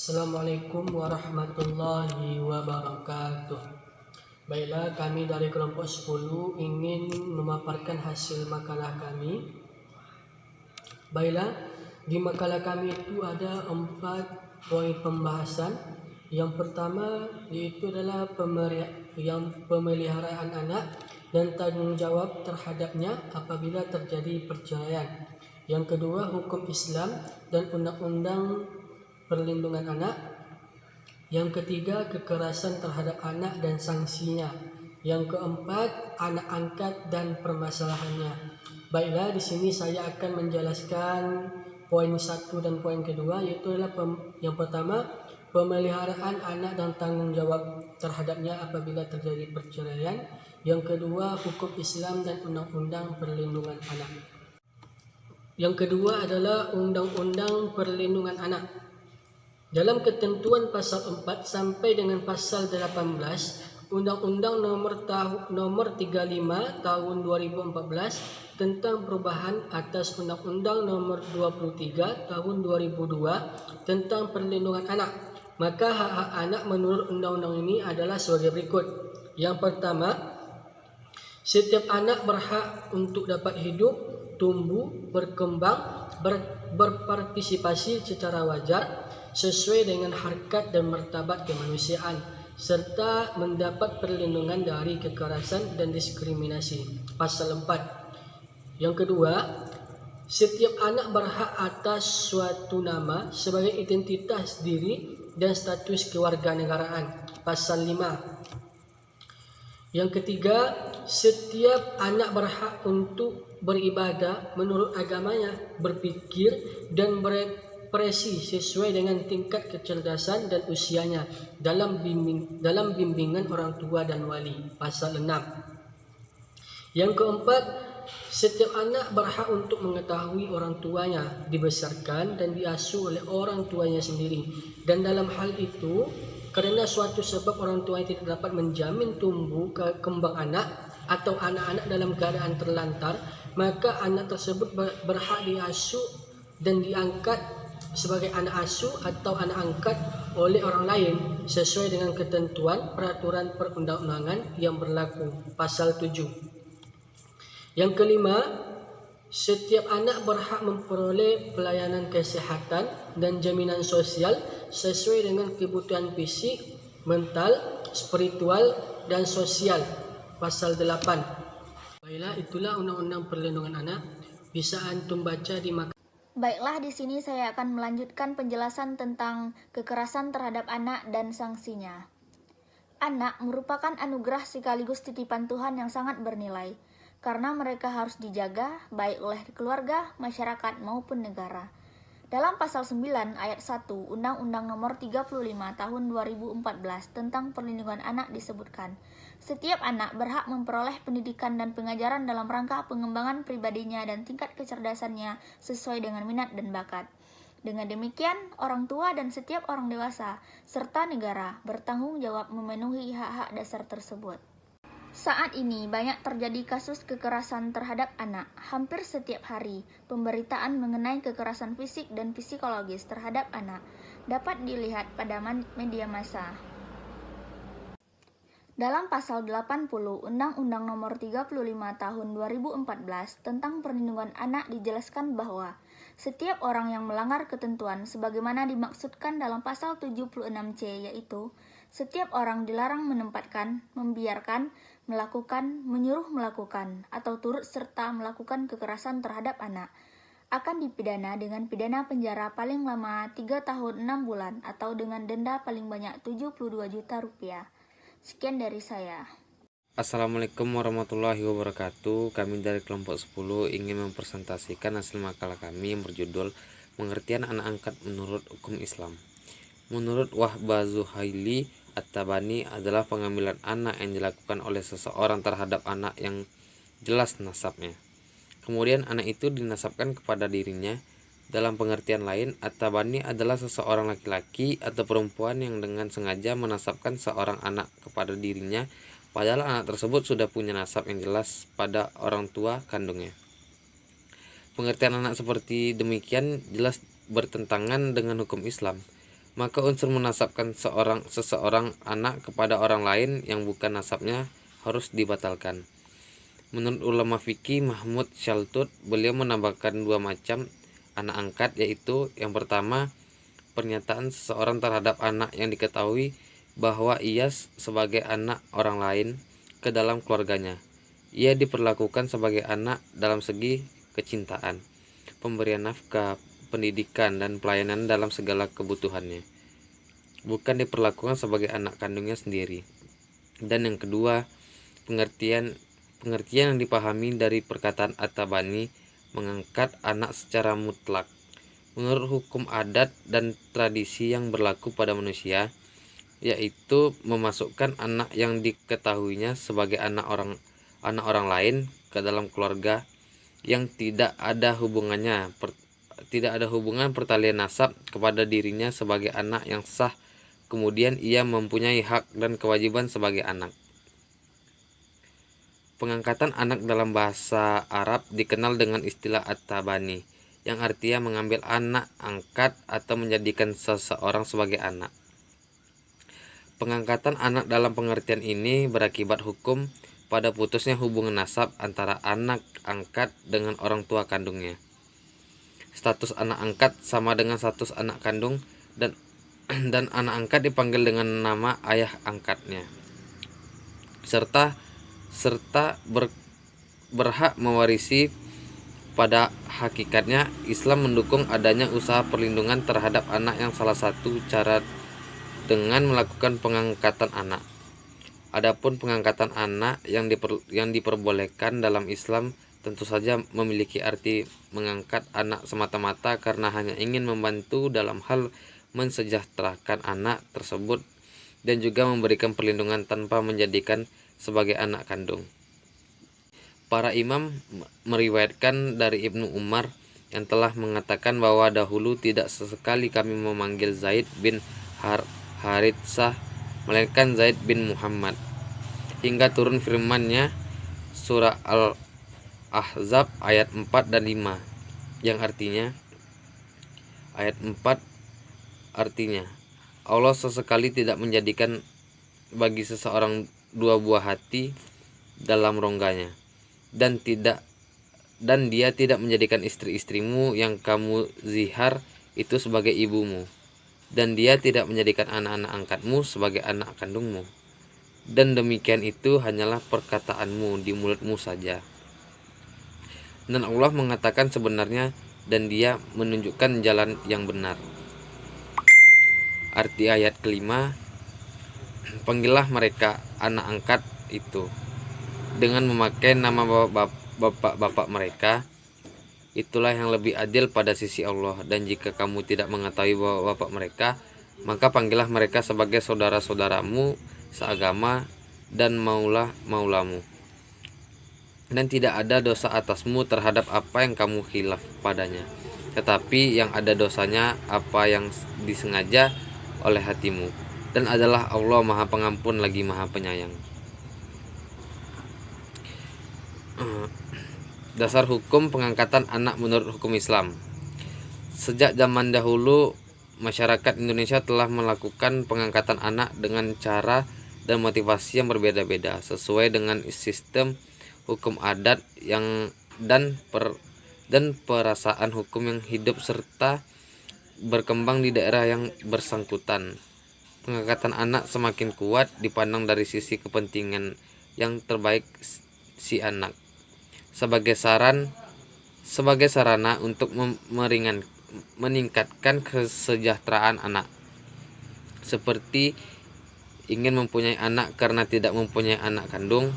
Assalamualaikum warahmatullahi wabarakatuh. Baiklah, kami dari kelompok 10 ingin memaparkan hasil makalah kami. Baiklah, di makalah kami itu ada 4 poin pembahasan. Yang pertama yaitu adalah pemeliharaan anak dan tanggung jawab terhadapnya apabila terjadi perceraian. Yang kedua, hukum Islam dan undang-undang perlindungan anak. Yang ketiga, kekerasan terhadap anak dan sanksinya. Yang keempat, anak angkat dan permasalahannya. Baiklah, di sini saya akan menjelaskan poin 1 dan poin kedua, yaitu adalah yang pertama, pemeliharaan anak dan tanggung jawab terhadapnya apabila terjadi perceraian. Yang kedua, hukum Islam dan undang-undang perlindungan anak. Yang kedua adalah undang-undang perlindungan anak. Dalam ketentuan pasal 4 sampai dengan pasal 18 Undang-Undang nomor 35 tahun 2014 tentang perubahan atas Undang-Undang nomor 23 tahun 2002 tentang perlindungan anak. Maka hak-hak anak menurut undang-undang ini adalah sebagai berikut. Yang pertama, setiap anak berhak untuk dapat hidup, tumbuh, berkembang, berpartisipasi secara wajar sesuai dengan harkat dan martabat kemanusiaan, serta mendapat perlindungan dari kekerasan dan diskriminasi. Pasal 4. Yang kedua, setiap anak berhak atas suatu nama sebagai identitas diri dan status kewarganegaraan. Pasal 5. Yang ketiga, setiap anak berhak untuk beribadah menurut agamanya, berpikir dan berekspresi sesuai dengan tingkat kecerdasan dan usianya dalam bimbingan orang tua dan wali. Pasal 6. Yang keempat, setiap anak berhak untuk mengetahui orang tuanya dibesarkan dan diasuh oleh orang tuanya sendiri, dan dalam hal itu kerana suatu sebab orang tuanya tidak dapat menjamin tumbuh kembang anak atau anak-anak dalam keadaan terlantar, maka anak tersebut berhak diasuh dan diangkat sebagai anak asuh atau anak angkat oleh orang lain sesuai dengan ketentuan peraturan perundang-undangan yang berlaku. Pasal 7. Yang kelima, setiap anak berhak memperoleh pelayanan kesihatan dan jaminan sosial sesuai dengan kebutuhan fisik, mental, spiritual dan sosial. Pasal 8. Baiklah, itulah undang-undang perlindungan anak. Bisa antum baca di Baiklah, di sini saya akan melanjutkan penjelasan tentang kekerasan terhadap anak dan sanksinya. Anak merupakan anugerah sekaligus titipan Tuhan yang sangat bernilai, karena mereka harus dijaga baik oleh keluarga, masyarakat maupun negara. Dalam pasal 9 ayat 1 Undang-Undang nomor 35 tahun 2014 tentang perlindungan anak disebutkan, setiap anak berhak memperoleh pendidikan dan pengajaran dalam rangka pengembangan pribadinya dan tingkat kecerdasannya sesuai dengan minat dan bakat. Dengan demikian, orang tua dan setiap orang dewasa serta negara bertanggung jawab memenuhi hak-hak dasar tersebut. Saat ini banyak terjadi kasus kekerasan terhadap anak. Hampir setiap hari, pemberitaan mengenai kekerasan fisik dan psikologis terhadap anak dapat dilihat pada media massa. Dalam pasal 80 Undang-Undang nomor 35 tahun 2014 tentang perlindungan anak dijelaskan bahwa setiap orang yang melanggar ketentuan sebagaimana dimaksudkan dalam pasal 76C, yaitu setiap orang dilarang menempatkan, membiarkan, melakukan, menyuruh melakukan, atau turut serta melakukan kekerasan terhadap anak, akan dipidana dengan pidana penjara paling lama 3 tahun 6 bulan atau dengan denda paling banyak 72 juta rupiah. Sekian dari saya. Assalamualaikum warahmatullahi wabarakatuh. Kami dari kelompok 10 ingin mempresentasikan hasil makalah kami yang berjudul Pengertian Anak Angkat Menurut Hukum Islam. Menurut Wahbah Zuhaili, At-Tabani adalah pengambilan anak yang dilakukan oleh seseorang terhadap anak yang jelas nasabnya. Kemudian anak itu dinasabkan kepada dirinya. Dalam pengertian lain, At-Tabani adalah seseorang laki-laki atau perempuan yang dengan sengaja menasabkan seorang anak kepada dirinya, padahal anak tersebut sudah punya nasab yang jelas pada orang tua kandungnya. Pengertian anak seperti demikian jelas bertentangan dengan hukum Islam. maka unsur menasabkan seseorang anak kepada orang lain yang bukan nasabnya harus dibatalkan. Menurut ulama fikih Mahmud Shaltut, beliau menambahkan dua macam anak angkat, yaitu yang pertama, pernyataan seseorang terhadap anak yang diketahui bahwa ia sebagai anak orang lain ke dalam keluarganya. Ia diperlakukan sebagai anak dalam segi kecintaan, pemberian nafkah, pendidikan, dan pelayanan dalam segala kebutuhannya, bukan diperlakukan sebagai anak kandungnya sendiri. Dan yang kedua, pengertian yang dipahami dari perkataan At-Tabani mengangkat anak secara mutlak. Menurut hukum adat dan tradisi yang berlaku pada manusia, yaitu memasukkan anak yang diketahuinya sebagai anak orang lain ke dalam keluarga yang tidak ada hubungan pertalian nasab kepada dirinya sebagai anak yang sah. Kemudian ia mempunyai hak dan kewajiban sebagai anak. Pengangkatan anak dalam bahasa Arab dikenal dengan istilah at-tabani, yang artinya mengambil anak angkat atau menjadikan seseorang sebagai anak. Pengangkatan anak dalam pengertian ini berakibat hukum pada putusnya hubungan nasab antara anak angkat dengan orang tua kandungnya. Status anak angkat sama dengan status anak kandung, dan anak angkat dipanggil dengan nama ayah angkatnya, serta berhak mewarisi. Pada hakikatnya, Islam mendukung adanya usaha perlindungan terhadap anak yang salah satu cara dengan melakukan pengangkatan anak. Adapun pengangkatan anak yang diperbolehkan dalam Islam tentu saja memiliki arti mengangkat anak semata-mata karena hanya ingin membantu dalam hal mensejahterakan anak tersebut dan juga memberikan perlindungan tanpa menjadikan sebagai anak kandung. Para imam meriwayatkan dari Ibnu Umar yang telah mengatakan bahwa dahulu tidak sesekali kami memanggil Zaid bin Haritsah melainkan Zaid bin Muhammad, hingga turun firman-Nya surah Al-Ahzab ayat 4 dan 5 yang artinya, ayat 4 artinya, Allah sesekali tidak menjadikan bagi seseorang dua buah hati dalam rongganya, dan dia tidak menjadikan istri-istrimu yang kamu zihar itu sebagai ibumu, dan dia tidak menjadikan anak-anak angkatmu sebagai anak kandungmu, dan demikian itu hanyalah perkataanmu di mulutmu saja. Dan Allah mengatakan sebenarnya, dan dia menunjukkan jalan yang benar. Arti ayat kelima, panggillah mereka anak angkat itu dengan memakai nama bapak-bapak mereka, itulah yang lebih adil pada sisi Allah. Dan jika kamu tidak mengetahui bapak mereka, maka panggillah mereka sebagai saudara-saudaramu seagama dan maulamu. Dan tidak ada dosa atasmu terhadap apa yang kamu khilaf padanya, tetapi yang ada dosanya apa yang disengaja oleh hatimu, dan adalah Allah Maha Pengampun lagi Maha Penyayang. Dasar hukum pengangkatan anak menurut hukum Islam. Sejak zaman dahulu, masyarakat Indonesia telah melakukan pengangkatan anak dengan cara dan motivasi yang berbeda-beda sesuai dengan sistem hukum adat dan perasaan hukum yang hidup serta berkembang di daerah yang bersangkutan. Pengangkatan anak semakin kuat dipandang dari sisi kepentingan yang terbaik si anak, sebagai sarana untuk meningkatkan kesejahteraan anak, seperti ingin mempunyai anak karena tidak mempunyai anak kandung.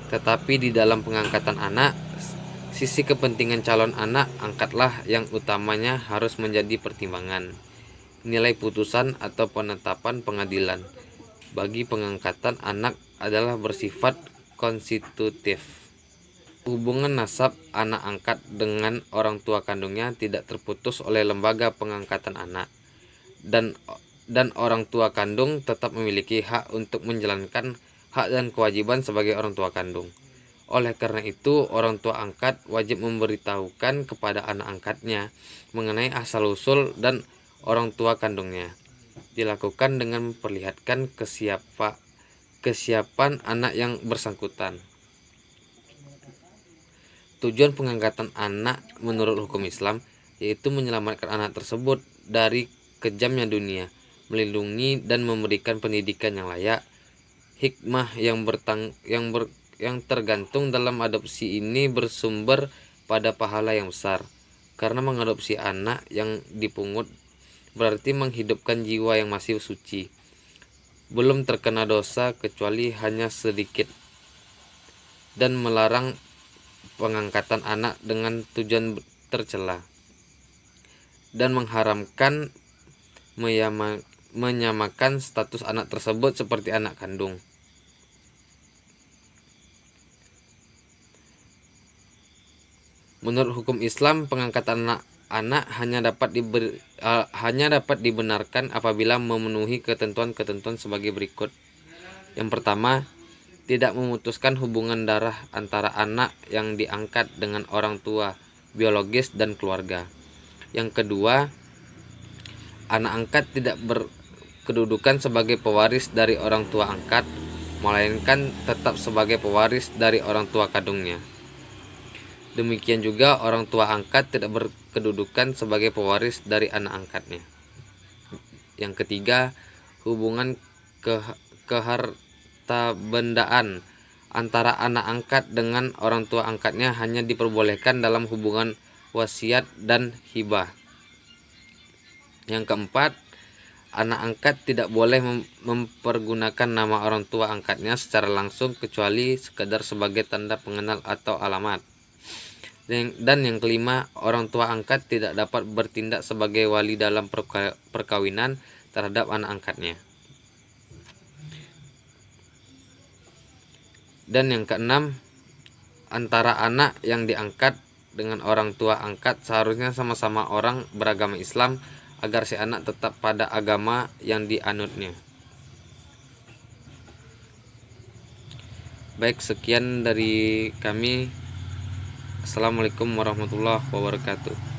Tetapi di dalam pengangkatan anak, sisi kepentingan calon anak angkatlah yang utamanya harus menjadi pertimbangan nilai putusan atau penetapan pengadilan. Bagi pengangkatan anak adalah bersifat konstitutif. Hubungan nasab anak angkat dengan orang tua kandungnya tidak terputus oleh lembaga pengangkatan anak, dan orang tua kandung tetap memiliki hak untuk menjalankan hak dan kewajiban sebagai orang tua kandung. Oleh karena itu, orang tua angkat wajib memberitahukan kepada anak angkatnya mengenai asal-usul dan orang tua kandungnya. dilakukan dengan memperlihatkan kesiapan anak yang bersangkutan. Tujuan pengangkatan anak menurut hukum Islam yaitu menyelamatkan anak tersebut dari kejamnya dunia, melindungi dan memberikan pendidikan yang layak. Hikmah yang tergantung dalam adopsi ini bersumber pada pahala yang besar, karena mengadopsi anak yang dipungut berarti menghidupkan jiwa yang masih suci, belum terkena dosa kecuali hanya sedikit, dan melarang pengangkatan anak dengan tujuan tercela, dan mengharamkan menyamakan status anak tersebut seperti anak kandung. Menurut hukum Islam, pengangkatan anak hanya dapat dibenarkan apabila memenuhi ketentuan-ketentuan sebagai berikut. Yang pertama, tidak memutuskan hubungan darah antara anak yang diangkat dengan orang tua biologis dan keluarga. Yang kedua, anak angkat tidak berkedudukan sebagai pewaris dari orang tua angkat, melainkan tetap sebagai pewaris dari orang tua kandungnya. Demikian juga orang tua angkat tidak berkedudukan sebagai pewaris dari anak angkatnya. Yang ketiga, hubungan kehartabendaan antara anak angkat dengan orang tua angkatnya hanya diperbolehkan dalam hubungan wasiat dan hibah. Yang keempat, anak angkat tidak boleh mempergunakan nama orang tua angkatnya secara langsung kecuali sekadar sebagai tanda pengenal atau alamat. Dan yang kelima, orang tua angkat tidak dapat bertindak sebagai wali dalam perkawinan terhadap anak angkatnya. Dan yang keenam, antara anak yang diangkat dengan orang tua angkat seharusnya sama-sama orang beragama Islam agar si anak tetap pada agama yang dianutnya. Baik, sekian dari kami. Assalamualaikum warahmatullahi wabarakatuh.